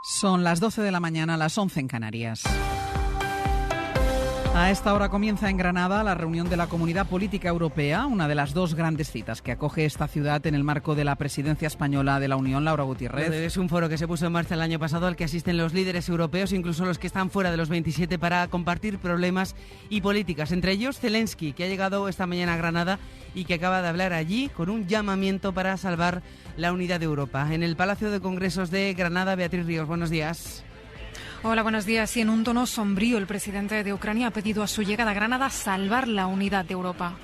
Son las 12 de la mañana, las 11 en Canarias. A esta hora comienza en Granada la reunión de la Comunidad Política Europea, una de las dos grandes citas que acoge esta ciudad en el marco de la presidencia española de la Unión. Laura Gutiérrez. Es un foro que se puso en marcha el año pasado al que asisten los líderes europeos, incluso los que están fuera de los 27, para compartir problemas y políticas. Entre ellos, Zelensky, que ha llegado esta mañana a Granada y que acaba de hablar allí con un llamamiento para salvar la unidad de Europa. En el Palacio de Congresos de Granada, Beatriz Ríos, buenos días. Hola, buenos días. Y en un tono sombrío, el presidente de Ucrania ha pedido a su llegada a Granada salvar la unidad de Europa.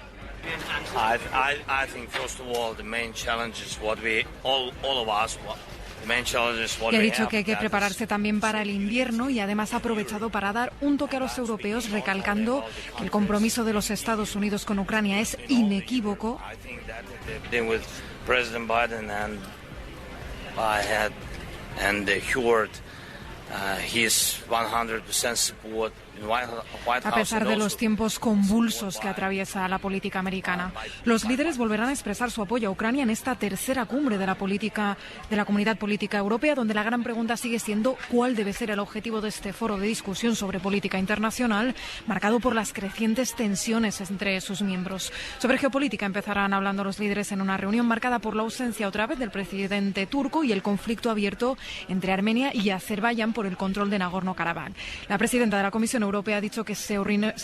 Y ha dicho que hay que prepararse también para el invierno y además ha aprovechado para dar un toque a los europeos, recalcando que el compromiso de los Estados Unidos con Ucrania es inequívoco. A pesar de los tiempos convulsos que atraviesa la política americana, los líderes volverán a expresar su apoyo a Ucrania en esta tercera cumbre de la Comunidad Política Europea, donde la gran pregunta sigue siendo cuál debe ser el objetivo de este foro de discusión sobre política internacional, marcado por las crecientes tensiones entre sus miembros. Sobre geopolítica empezarán hablando los líderes en una reunión marcada por la ausencia otra vez del presidente turco y el conflicto abierto entre Armenia y Azerbaiyán por el control de Nagorno-Karabaj. La presidenta de la Comisión Europea ha dicho que se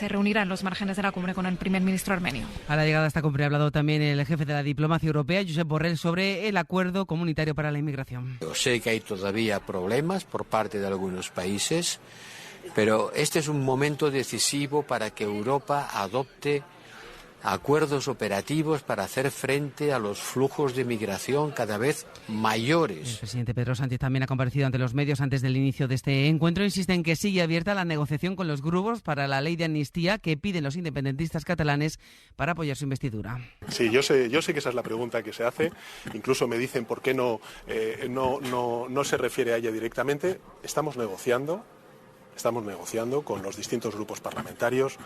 reunirá en los márgenes de la cumbre con el primer ministro armenio. A la llegada a esta cumbre ha hablado también el jefe de la diplomacia europea, Josep Borrell, sobre el acuerdo comunitario para la inmigración. Yo sé que hay todavía problemas por parte de algunos países, pero este es un momento decisivo para que Europa adopte acuerdos operativos para hacer frente a los flujos de migración cada vez mayores. El presidente Pedro Sánchez también ha comparecido ante los medios antes del inicio de este encuentro. Insiste en que sigue abierta la negociación con los grupos para la ley de amnistía que piden los independentistas catalanes para apoyar su investidura. Sí, yo sé que esa es la pregunta que se hace. Incluso me dicen por qué no se refiere a ella directamente. Estamos negociando con los distintos grupos parlamentarios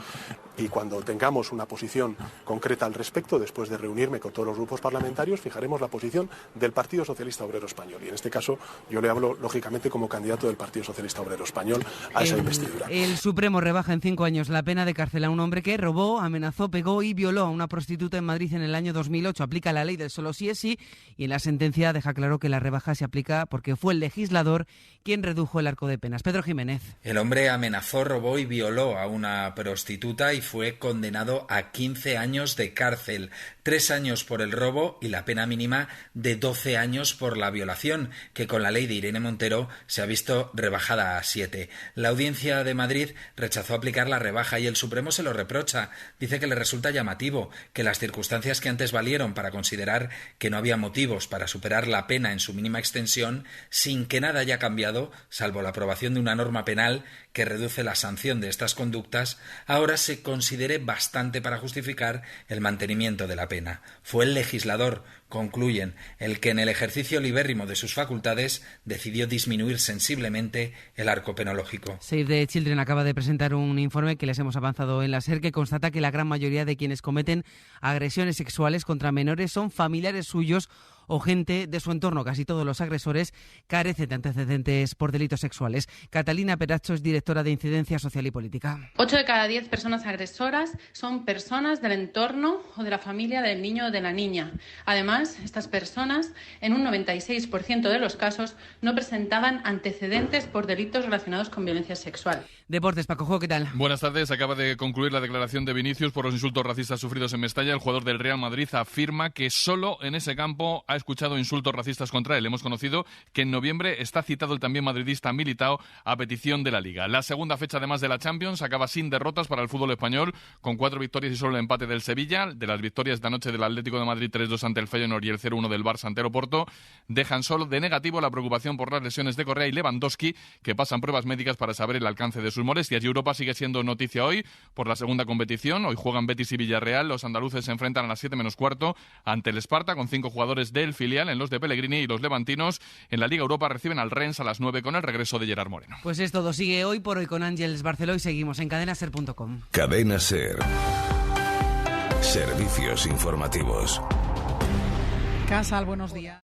y cuando tengamos una posición concreta al respecto, después de reunirme con todos los grupos parlamentarios, fijaremos la posición del Partido Socialista Obrero Español. Y en este caso yo le hablo, lógicamente, como candidato del Partido Socialista Obrero Español a esa investidura. El Supremo rebaja en 5 años la pena de cárcel a un hombre que robó, amenazó, pegó y violó a una prostituta en Madrid en el año 2008. Aplica la ley del solo sí es sí y en la sentencia deja claro que la rebaja se aplica porque fue el legislador quien redujo el arco de penas. Pedro Jiménez. El hombre amenazó, robó y violó a una prostituta y fue condenado a 15 años de cárcel, 3 años por el robo y la pena mínima de 12 años por la violación, que con la ley de Irene Montero se ha visto rebajada a 7. La Audiencia de Madrid rechazó aplicar la rebaja y el Supremo se lo reprocha. Dice que le resulta llamativo que las circunstancias que antes valieron para considerar que no había motivos para superar la pena en su mínima extensión, sin que nada haya cambiado, salvo la aprobación de una norma penal que reduce la sanción de estas conductas, ahora se considere bastante para justificar el mantenimiento de la pena. Fue el legislador, concluyen, el que en el ejercicio libérrimo de sus facultades decidió disminuir sensiblemente el arco penológico. Save the Children acaba de presentar un informe que les hemos avanzado en la SER que constata que la gran mayoría de quienes cometen agresiones sexuales contra menores son familiares suyos o gente de su entorno. Casi todos los agresores carecen de antecedentes por delitos sexuales. Catalina Peracho es directora de Incidencia Social y Política. 8 de cada 10 personas agresoras son personas del entorno o de la familia del niño o de la niña. Además, estas personas, en un 96% de los casos, no presentaban antecedentes por delitos relacionados con violencia sexual. Deportes, Paco Jo, ¿qué tal? Buenas tardes. Acaba de concluir la declaración de Vinicius por los insultos racistas sufridos en Mestalla. El jugador del Real Madrid afirma que solo en ese campo ha escuchado insultos racistas contra él. Hemos conocido que en noviembre está citado el también madridista Militao a petición de la Liga. La segunda fecha, además de la Champions, acaba sin derrotas para el fútbol español, con 4 victorias y solo el empate del Sevilla. De las victorias de anoche del Atlético de Madrid 3-2 ante el Feyenoord y el 0-1 del Barça ante el Oporto, dejan solo de negativo la preocupación por las lesiones de Correa y Lewandowski, que pasan pruebas médicas para saber el alcance de sus molestias. Y Europa sigue siendo noticia hoy por la segunda competición. Hoy juegan Betis y Villarreal. Los andaluces se enfrentan a las 7 menos cuarto ante el Sparta, con 5 jugadores del filial en los de Pellegrini, y los levantinos en la Liga Europa reciben al Rennes a las 9 con el regreso de Gerard Moreno. Pues es todo. Sigue hoy por hoy con Ángeles Barceló y seguimos en cadenaser.com. Cadena Ser. Servicios informativos. Casal, buenos días.